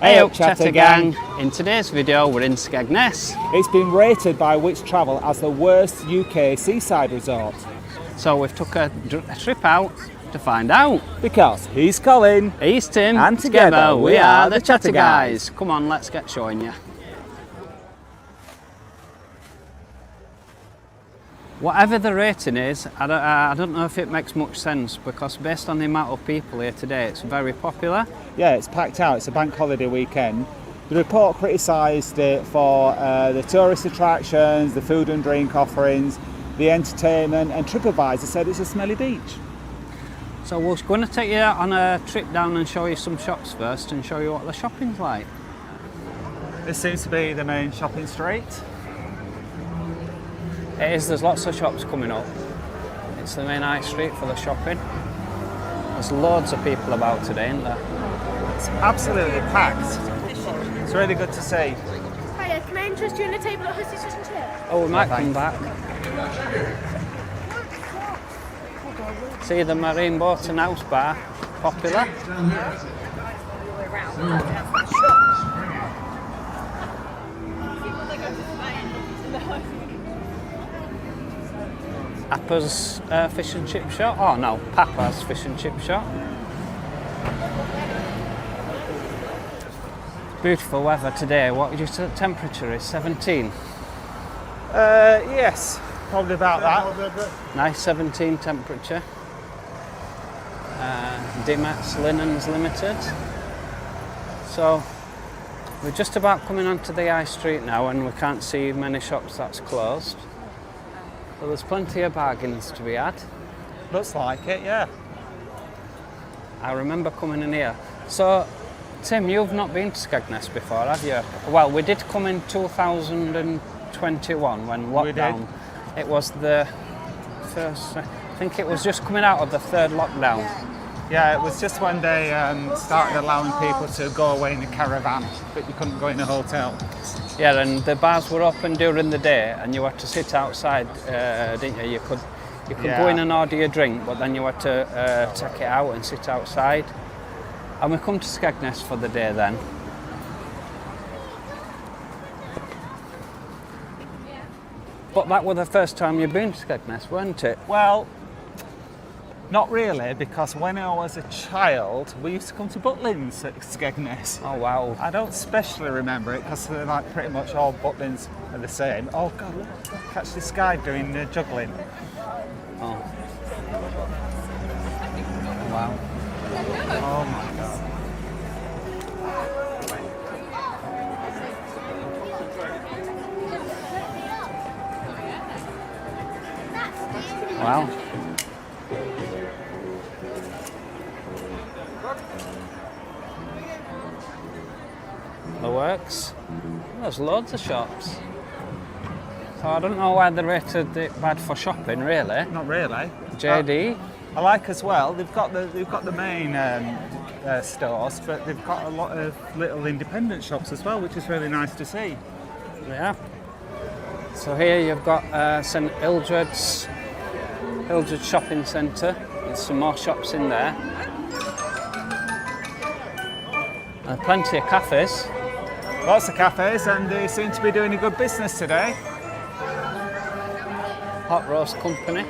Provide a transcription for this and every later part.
Hey up Chatter Gang! In today's video we're in Skegness. It's been rated by Wits Travel as the worst UK seaside resort. So we've took a trip out to find out. Because he's Colin, he's Tim, and together we are the Chatter Guys. Come on, let's get showing you. Whatever the rating is, I don't know if it makes much sense because based on the amount of people here today, it's very popular. Yeah, it's packed out. It's a bank holiday weekend. The report criticised it for the tourist attractions, the food and drink offerings, the entertainment, and TripAdvisor said it's a smelly beach. So we're going to take you on a trip down and show you some shops first and show you what the shopping's like. This seems to be the main shopping street. It is, there's lots of shops coming up. It's the main high street for the shopping. There's loads of people about today, isn't there? It's absolutely packed. It's really good to see. Hiya, can I interest you in a table at Hussey's Fish and Chips? Oh, we might come back. See the Marine Boat and House Bar, popular. Papa's fish and chip shop. Oh no, Papa's fish and chip shop. Beautiful weather today. What would you say the temperature is? 17? Yes, probably about that. Nice 17 temperature. Dimax Linens Limited. So we're just about coming onto the high street now and we can't see many shops that's closed. So there's plenty of bargains to be had. Looks like it, yeah. I remember coming in here. So, Tim, you've not been to Skegness before, have you? Well, we did come in 2021 when lockdown. It was the first, I think it was just coming out of the third lockdown. Yeah, it was just when they started allowing people to go away in a caravan, but you couldn't go in a hotel. Yeah, and the bars were open during the day, and you had to sit outside, didn't you? You could go in and order your drink, but then you had to take it out and sit outside. And we come to Skegness for the day then. But that was the first time you've been to Skegness, weren't it? Well, not really, because when I was a child, we used to come to Butlins at Skegness. Oh wow. I don't especially remember it because they're like pretty much all Butlins are the same. Oh God, look, catch this guy doing juggling. Oh. Wow. Oh my God. Wow. The works. There's loads of shops. So I don't know why they rated it bad for shopping, really. Not really. JD. I like as well. They've got the main stores, but they've got a lot of little independent shops as well, which is really nice to see. Yeah. So here you've got St Hildred's Shopping Centre. There's some more shops in there. And plenty of cafes. Lots of cafes, and they seem to be doing a good business today. Hot Roast Company.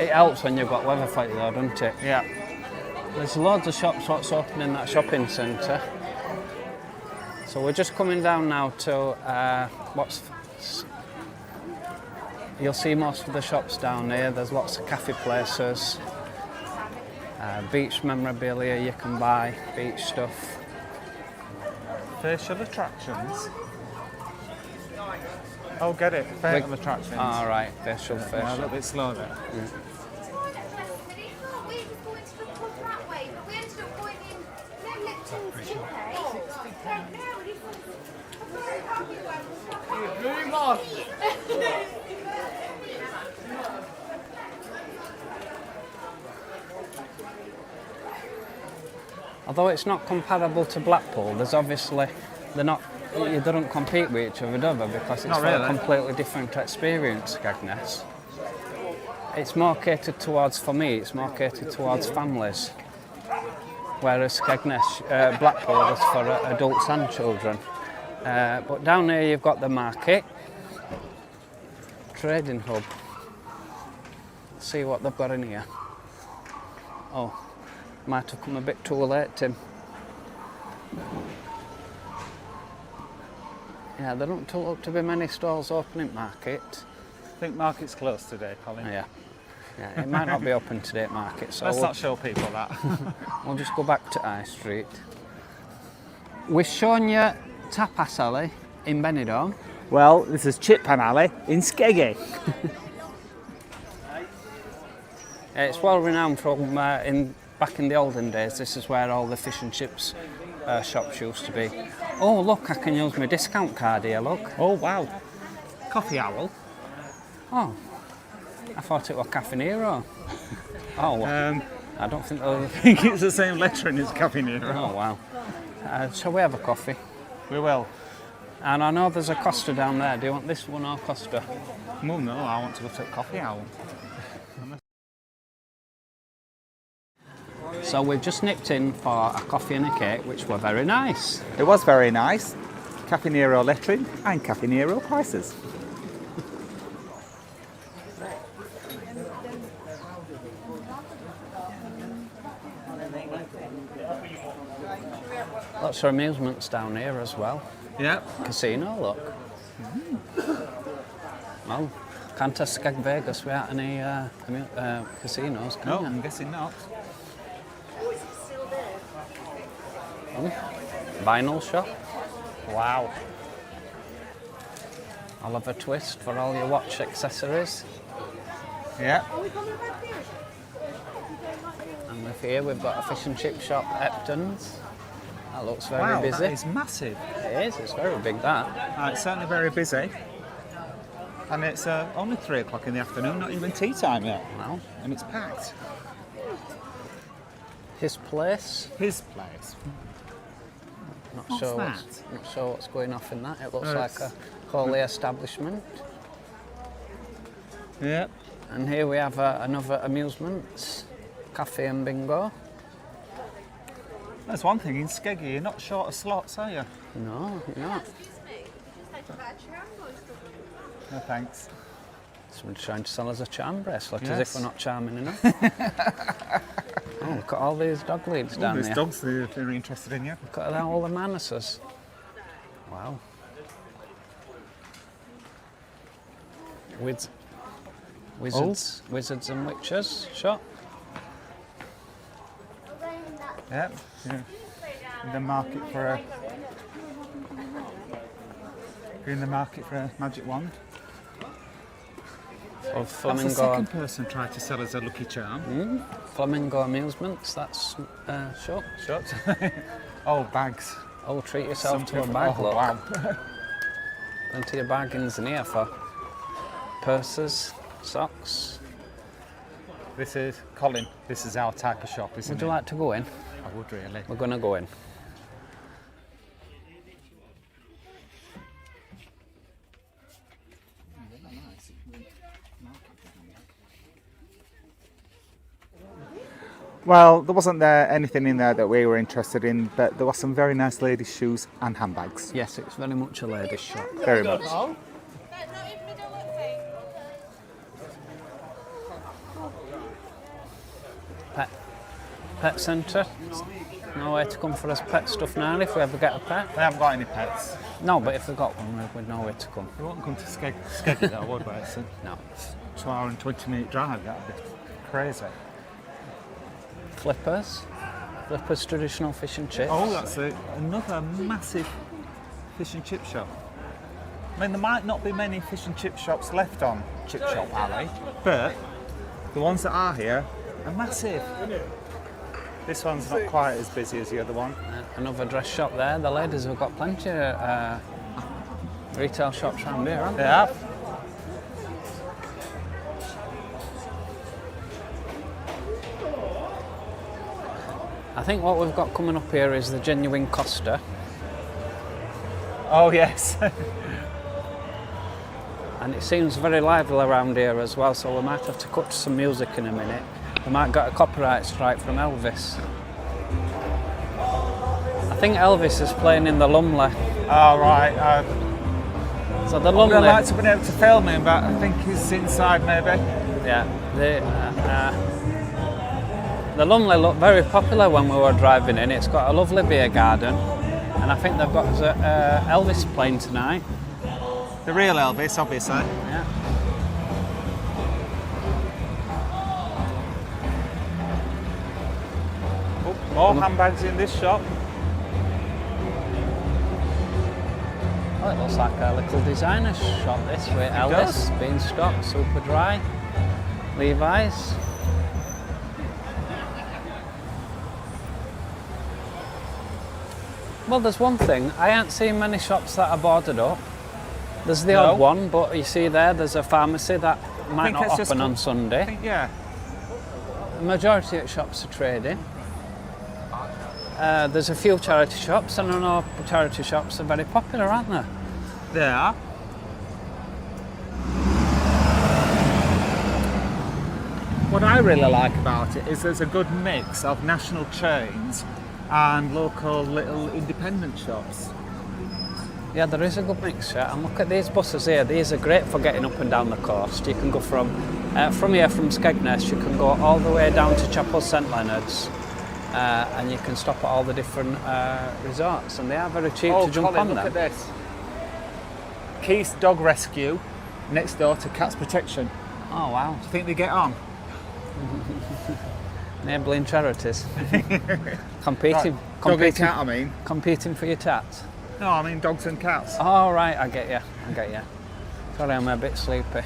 It helps when you've got weather fight though, doesn't it? Yeah. There's loads of shops what's open in that shopping centre. So we're just coming down now to you'll see most of the shops down here. There's lots of cafe places. Beach memorabilia you can buy, beach stuff. Facial attractions. Oh, get it. Facial attractions. All right, facial. A little bit slow there. Yeah. Although it's not comparable to Blackpool, there's obviously you don't compete with each other, do they? Because it's a completely different experience, Skegness. It's more catered towards, for me, it's more catered towards families. whereas Skegness, Blackpool is for adults and children. But down here you've got the market, trading hub. Let's see what they've got in here. Oh, might have come a bit too late, Tim. Yeah, there don't look to be many stalls open in market. I think market's closed today, Colin. Yeah, it might not be open today at market, so Let's not show people that. we'll just go back to High Street. We've shown you Tapas Alley in Benidorm. Well, this is Chip Pan Alley in Skeggy. It's well renowned from back in the olden days. This is where all the fish and chips shops used to be. Oh look, I can use my discount card here, look. Oh wow. Coffee Owl. Oh, I thought it was Cafe Nero. Oh, well, I don't think they'll... I think it's the same lettering as Cafe Nero. Oh wow. Shall we have a coffee? We will. And I know there's a Costa down there. Do you want this one or Costa? Well, no, I want to go to Coffee Owl. So we've just nipped in for a coffee and a cake, which were very nice. It was very nice. Cafe Nero lettering and Cafe Nero prices. Lots of amusements down here as well. Yeah. Casino, look. Well, can't have Skeg Vegas without any casinos, can No, you? I'm guessing not. Vinyl shop. Wow. I'll have a twist for all your watch accessories. Yeah. And with here we've got a fish and chip shop, Epton's. That looks very Wow, busy. that is massive. It is, it's very big that. It's certainly very busy. And it's only 3 o'clock in the afternoon, not even tea time yet. Wow. And it's packed. His place. His place. Not What's sure that? not sure what's going off in that. It looks like It's- a holy establishment. Yep. And here we have another amusements, cafe and bingo. That's one thing, in Skeggy, you're not short of slots, are you? No, you're not. No, thanks. Someone's trying to sell us a charm bracelet, as Yes. if we're not charming enough. Oh, look at all these dog leads down There's there. dogs that are interested in you. Look at all the manases. Wow. Wizards and witches shop. Yep. Yeah. In the market for a magic wand. Of That's the Flamingo, second person tried to sell us a lucky charm. Flamingo Amusements, that's shop. Shut. Oh, bags. Oh, treat yourself to a Something- bag, oh, look. wow. Plenty of bargains in here for purses, socks. This is Colin. This is our type of shop, isn't Would it? you like to go in? I would really. We're going to go in. Well, there wasn't anything in there that we were interested in, but there was some very nice ladies' shoes and handbags. Yes, it's very much a ladies' shop. Very much. Pet centre. No way to come for us pet stuff now if we ever get a pet. They haven't got any pets. No, but if we got one, we'd know where to come. We won't come to Skeggy though, would we? It's a No. 2-hour and 20-minute drive. That'd be crazy. Flippers. Flippers traditional fish and chips. Oh, that's another massive fish and chip shop. I mean, there might not be many fish and chip shops left on Chip Shop Alley, but the ones that are here are massive. This one's not quite as busy as the other one. Another dress shop there. The ladies have got plenty of retail shops around here, haven't they? Yeah. I think what we've got coming up here is the genuine Costa. Oh, yes. And it seems very lively around here as well, so we might have to cut to some music in a minute. We might get a copyright strike from Elvis. think Elvis is playing in the Lumley. Oh, right. So the I would Lumley. have liked to have been able to film him, but I think he's inside maybe. Yeah. The Lumley looked very popular when we were driving in. It's got a lovely beer garden, and I think they've got Elvis playing tonight. The real Elvis, obviously. Yeah. Oh, more handbags in this shop. Well, it looks like a little designer shop this with Elvis, Beanstalk, Super Dry, Levi's. Well, there's one thing, I haven't seen many shops that are boarded up. There's the odd one, but you see there's a pharmacy that might not open on Sunday. Yeah. The majority of shops are trading. There's a few charity shops, and I know charity shops are very popular, aren't they? They are. What I really like about it is there's a good mix of national chains and local little independent shops. Yeah, there is a good mixture. And look at these buses here. These are great for getting up and down the coast. You can go from here, from Skegness, you can go all the way down to Chapel St Leonard's, and you can stop at all the different resorts, and they are very cheap to jump on them. Look at this. Keith's Dog Rescue, next door to Cats Protection. Oh wow! Do you think they get on? Enabling charities. competing cat, I mean. Competing for your tats. No, I mean dogs and cats. Oh right, I get you. Sorry, I'm a bit sleepy.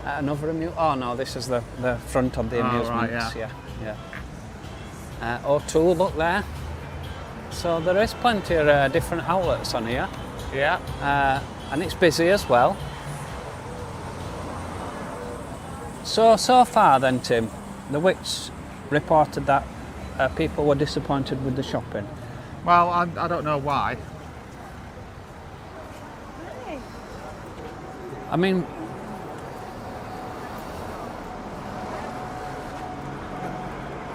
Another amusement. Oh no, this is the front of the amusements. Right, yeah. O2, look there. So there is plenty of different outlets on here. Yeah. And it's busy as well. So far then, Tim, the Wits reported that people were disappointed with the shopping. Well, I don't know why. I mean,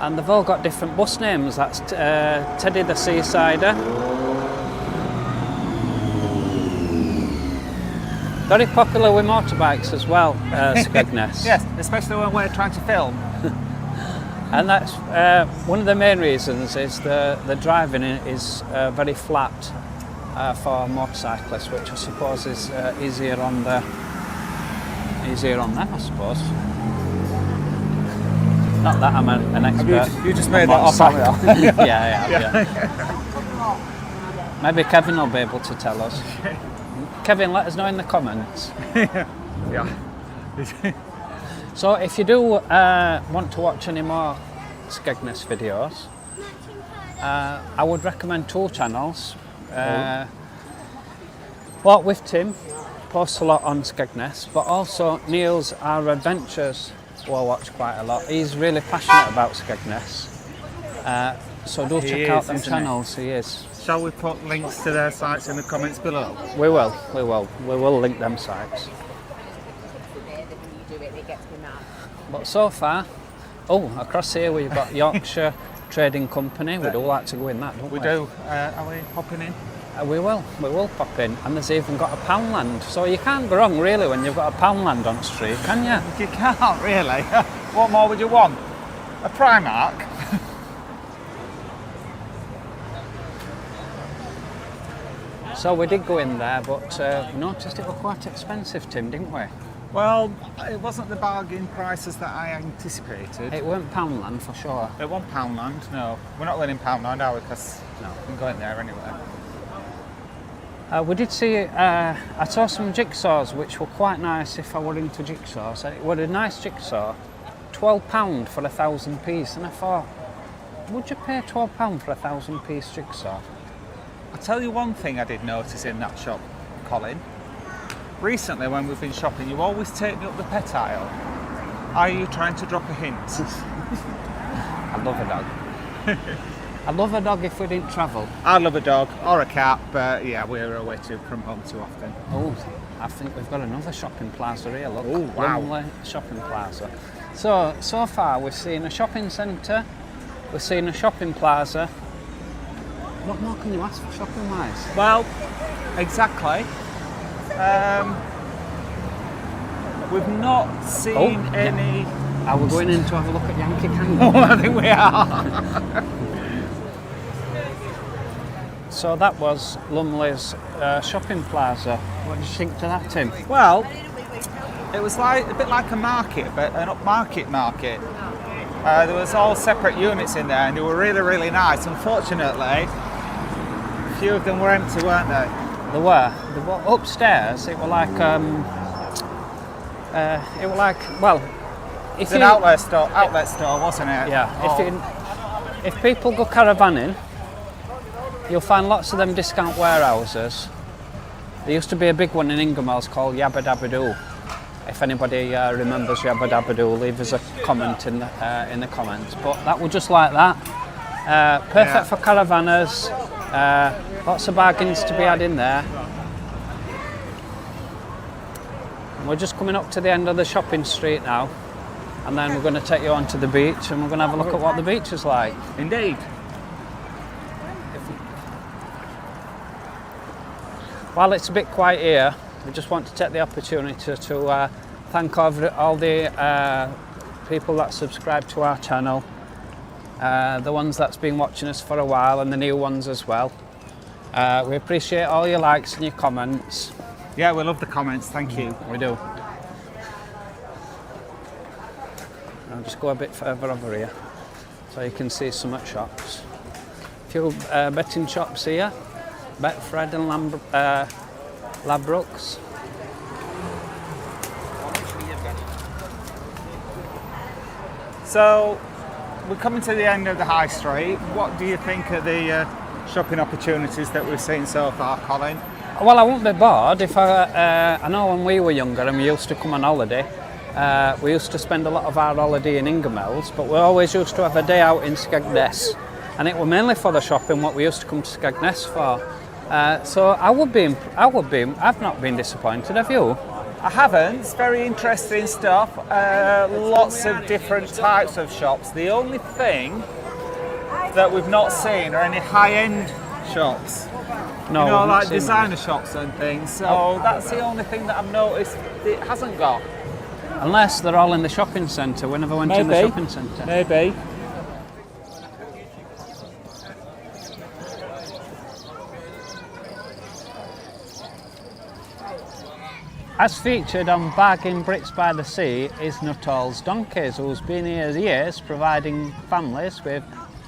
and they've all got different bus names. That's Teddy the Seasider. Very popular with motorbikes as well, Skegness. Yes, especially when we're trying to film. And that's one of the main reasons is the driving is very flat for motorcyclists, which I suppose is easier on them, I suppose. Not that I'm an expert. You just made that up. Yeah. Maybe Kevin will be able to tell us. Kevin, let us know in the comments. Yeah. So if you do want to watch any more Skegness videos, I would recommend two channels. Walk with Tim posts a lot on Skegness, but also Neil's Our Adventures will watch quite a lot. He's really passionate about Skegness, so do check out them channels. He is. Shall we put links to their sites in the comments below? We will link them sites. But so far, across here we've got Yorkshire Trading Company. We do like to go in that, don't we? We do. Are we popping in? We will pop in. And there's even got a Poundland. So you can't go wrong really when you've got a Poundland on street, can you? You can't really. What more would you want? A Primark? So we did go in there, but we noticed it was quite expensive, Tim, didn't we? Well, it wasn't the bargain prices that I anticipated. It weren't Poundland for sure. It wasn't Poundland, no. We're not going in Poundland, are we? Because No. we can go in there anyway. We did see, I saw some jigsaws which were quite nice if I were into jigsaws. It was a nice jigsaw, £12 for 1,000 piece, and I thought, would you pay £12 for 1,000 piece jigsaw? I'll tell you one thing I did notice in that shop, Colin. Recently when we've been shopping, you always take me up the pet aisle. Are you trying to drop a hint? I love a dog. I'd love a dog if we didn't travel. I love a dog or a cat, but yeah, we're away from home too often. Oh, I think we've got another shopping plaza here, look. Oh, wow. Lumley shopping plaza. So far we've seen a shopping centre, we've seen a shopping plaza, What more can you ask for shopping wise? Well, exactly. We've not seen any. Are we going in to have a look at Yankee Candle? Oh, I think we are. So that was Lumley's shopping plaza. What did you think to that, Tim? Well, it was like a bit like a market, but an upmarket market. There was all separate units in there, and they were really, really nice. Unfortunately, a few of them were empty, weren't they? They were upstairs. It were like well, It's an outlet store, wasn't it? Yeah. If people go caravanning, you'll find lots of them discount warehouses. There used to be a big one in Ingermells called Yabba Dabba Doo. If anybody remembers Yabba Dabba Doo, leave us a comment in the comments. But that was just like that. Perfect for caravanners. Lots of bargains to be had in there. And we're just coming up to the end of the shopping street now, and then we're going to take you onto the beach, and we're going to have a look at what the beach is like. Indeed. While it's a bit quiet here, we just want to take the opportunity to thank all the people that subscribe to our channel, the ones that's been watching us for a while and the new ones as well. We appreciate all your likes and your comments. Yeah, we love the comments, thank you. We do. I'll just go a bit further over here so you can see some at shops. A few betting shops here. Betfred and Ladbrokes. So, we're coming to the end of the high street. What do you think of the shopping opportunities that we've seen so far, Colin? Well, I won't be bored. If I know when we were younger and we used to come on holiday, we used to spend a lot of our holiday in Ingermells, but we always used to have a day out in Skegness, and it was mainly for the shopping what we used to come to Skegness for. So I've not been disappointed, have you? I haven't. It's very interesting stuff. Lots of different types of shops. The only thing that we've not seen are any high-end shops. No, you know, we've not like seen designer shops and things. So that's the only thing that I've noticed it hasn't got. Unless they're all in the shopping centre. We never went in the shopping centre. Maybe. As featured on Bargain Bricks by the Sea is Nuttall's Donkeys, who's been here years providing families with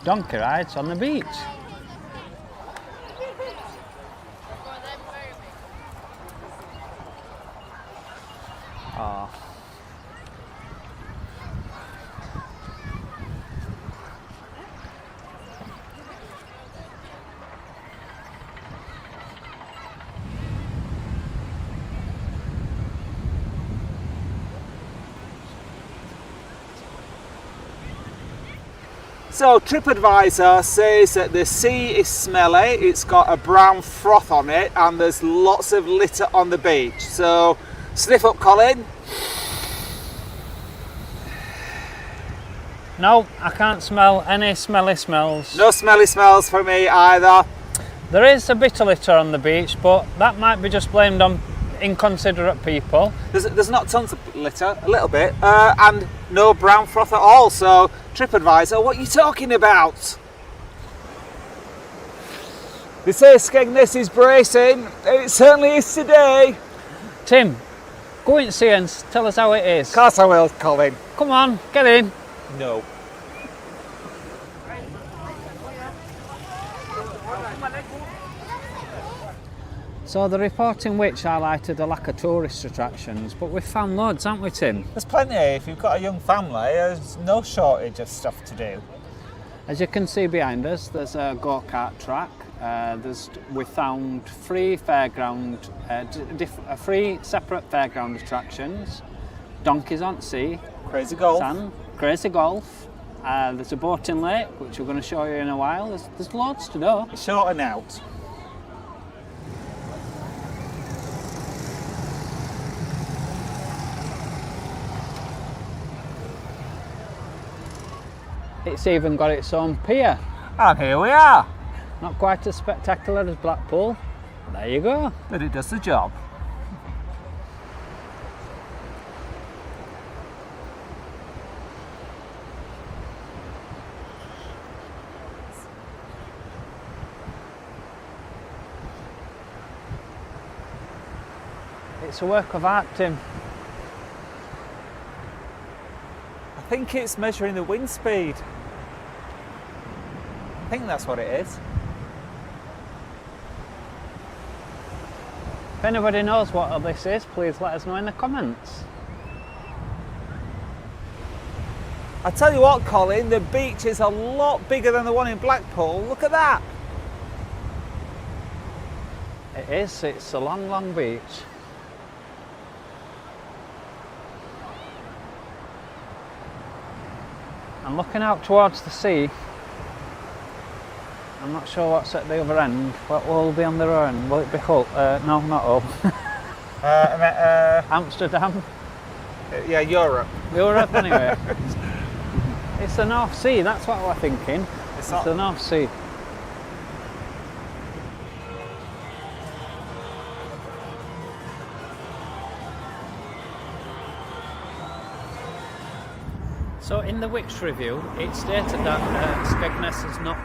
donkey rides on the beach. Oh. So TripAdvisor says that the sea is smelly, it's got a brown froth on it, and there's lots of litter on the beach. So sniff up, Colin. No, I can't smell any smelly smells. No smelly smells for me either. There is a bit of litter on the beach, but that might be just blamed on inconsiderate people. There's not tons of litter, a little bit, and no brown froth at all. So TripAdvisor, what are you talking about? They say Skegness is bracing, and it certainly is today. Tim, go and see and tell us how it is. Of course I will, Colin. Come on, get in. No. So the report in which highlighted a lack of tourist attractions, but we've found loads, haven't we, Tim? There's plenty. If you've got a young family, there's no shortage of stuff to do. As you can see behind us, there's a go-kart track. We found three separate fairground attractions. Donkeys on Sea, Crazy Golf. Sand, Crazy Golf. There's a boating lake, which we're going to show you in a while. There's loads to do. Short and out. It's even got its own pier. And here we are. Not quite as spectacular as Blackpool. There you go. But it does the job. It's a work of art, Tim. I think it's measuring the wind speed. I think that's what it is. If anybody knows what this is, please let us know in the comments. I tell you what, Colin, the beach is a lot bigger than the one in Blackpool. Look at that. It is, it's a long, long beach. I'm looking out towards the sea. I'm not sure what's at the other end. What will be on the other end? Will it be Hull? No, not Hull. Amsterdam? Yeah, Europe. Europe, anyway. It's the North Sea, that's what we're thinking. It's the North Sea. So in the Wix review, it stated that Skegness has not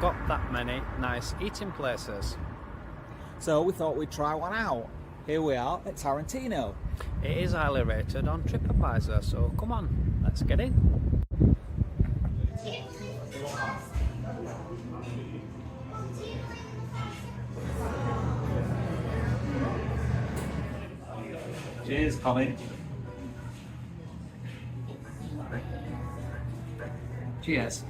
got that many nice eating places. So we thought we'd try one out. Here we are at Tarantino. It is highly rated on TripAdvisor, so come on, let's get in. Cheers, Colin. Cheers.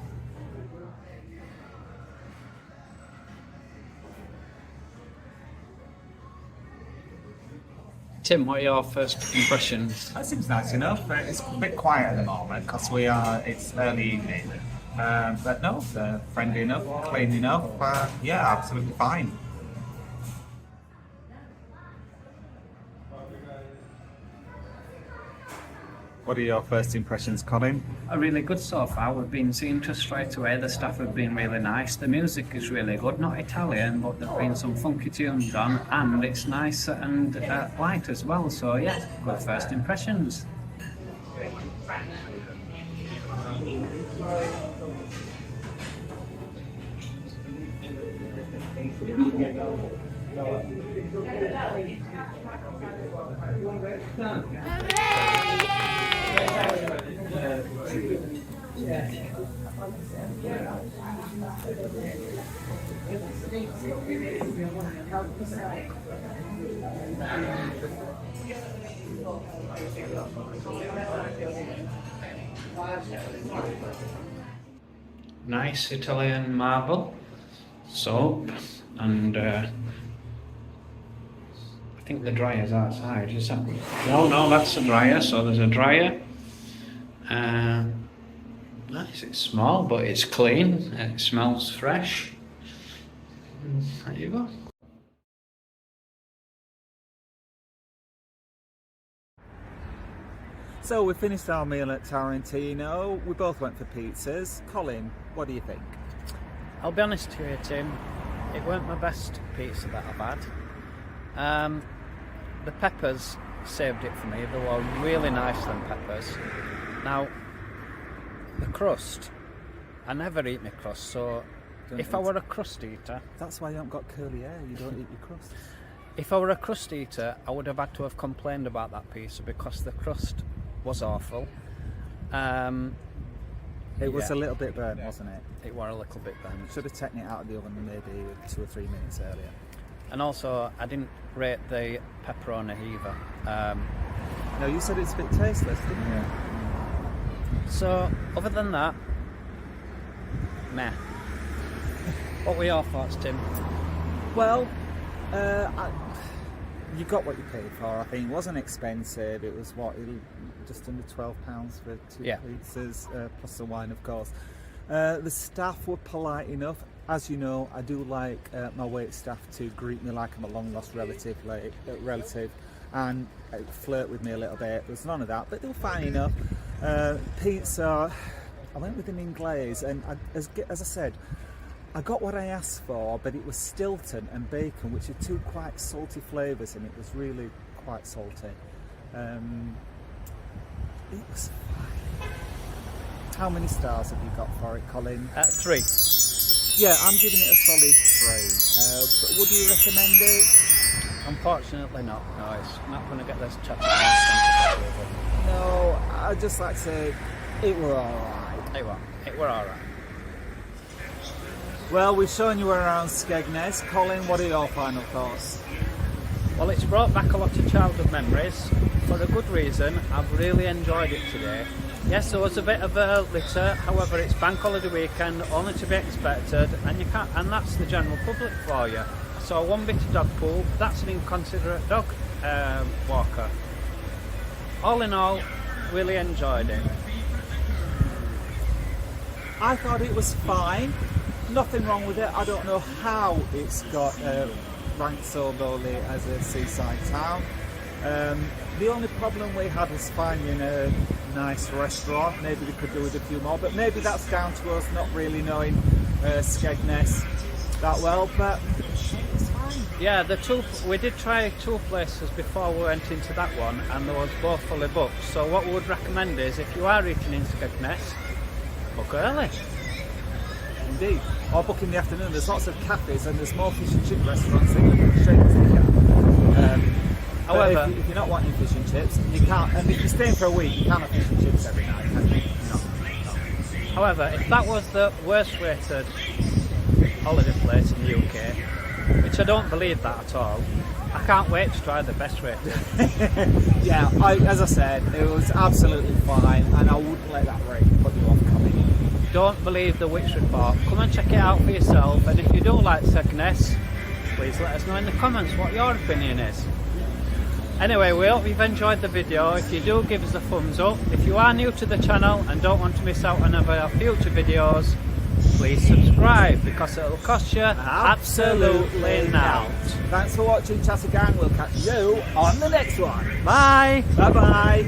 Tim, what are your first impressions? That seems nice enough. It's a bit quiet at the moment because it's early evening. But no, they're friendly enough, clean enough. Yeah, absolutely fine. What are your first impressions, Colin? Are really good so far. We've been seeing just straight away. The staff have been really nice. The music is really good. Not Italian, but there've been some funky tunes on, and it's nice and light as well. So yeah, good first impressions. Nice Italian marble, soap, and I think the dryer's outside. Is that? No, that's a dryer. So there's a dryer. Nice. It's small, but it's clean. It smells fresh. There you go. So we finished our meal at Tarantino. We both went for pizzas. Colin, what do you think? I'll be honest with you, Tim. It weren't my best pizza that I've had. The peppers saved it for me. They were really nice, them peppers. Now, the crust, I never eat my crust, so if I were a crust eater... That's why you haven't got curly hair, you don't eat your crust. If I were a crust eater, I would have had to have complained about that pizza because the crust was awful. It was a little bit burnt, wasn't it? It were a little bit burnt. Should have taken it out of the oven maybe 2 or 3 minutes earlier. And also, I didn't rate the pepperoni either. No, you said it's a bit tasteless, didn't you? So, other than that, meh. What were your thoughts, Tim? Well, you got what you paid for. I think it wasn't expensive. It was just under £12 for 2 pizzas, plus the wine, of course. The staff were polite enough. As you know, I do like my wait staff to greet me like I'm a long lost relative, and flirt with me a little bit. There's none of that, but they were fine enough. Pizza, I went with an in glaze, and as I said, I got what I asked for, but it was Stilton and bacon, which are two quite salty flavours, and it was really quite salty. It was fine. How many stars have you got for it, Colin? 3. Yeah, I'm giving it a solid 3. But would you recommend it? Unfortunately not. No, it's not going to get this chat. No, I'd just like to say it were alright. It were alright. Well, we've shown you around Skegness. Colin, what are your final thoughts? Well, it's brought back a lot of childhood memories for a good reason. I've really enjoyed it today. Yes, there was a bit of a litter, however it's bank holiday weekend, only to be expected, and that's the general public for you. I saw one bit of dog pool, that's an inconsiderate dog walker. All in all, really enjoyed it. I thought it was fine. Nothing wrong with it. I don't know how it's got ranked so lowly as a seaside town. The only problem we had was finding a nice restaurant. Maybe we could do with a few more, but maybe that's down to us not really knowing Skegness that well, but it's fine. Yeah, we did try 2 places before we went into that one, and there was both fully booked. So what we would recommend is, if you are eating in Skegness, book early. Indeed. Or book in the afternoon. There's lots of cafes and there's more fish and chip restaurants in the Shakers here. However, if you're not wanting fish and chips, you can't. And if you're staying for a week, you can't have fish and chips every night, can you? No. However, if that was the worst rated holiday place in the UK, which I don't believe that at all, I can't wait to try the best rated. Yeah, as I said, it was absolutely fine, and I wouldn't let that rate put you off coming. Don't believe the witch report. Come and check it out for yourself, and if you do like Skegness, please let us know in the comments what your opinion is. Anyway, we hope you've enjoyed the video. If you do, give us a thumbs up. If you are new to the channel and don't want to miss out on our future videos, please subscribe, because it'll cost you absolutely nought. Thanks for watching, Chatter Gang. We'll catch you on the next one. Bye. Bye bye.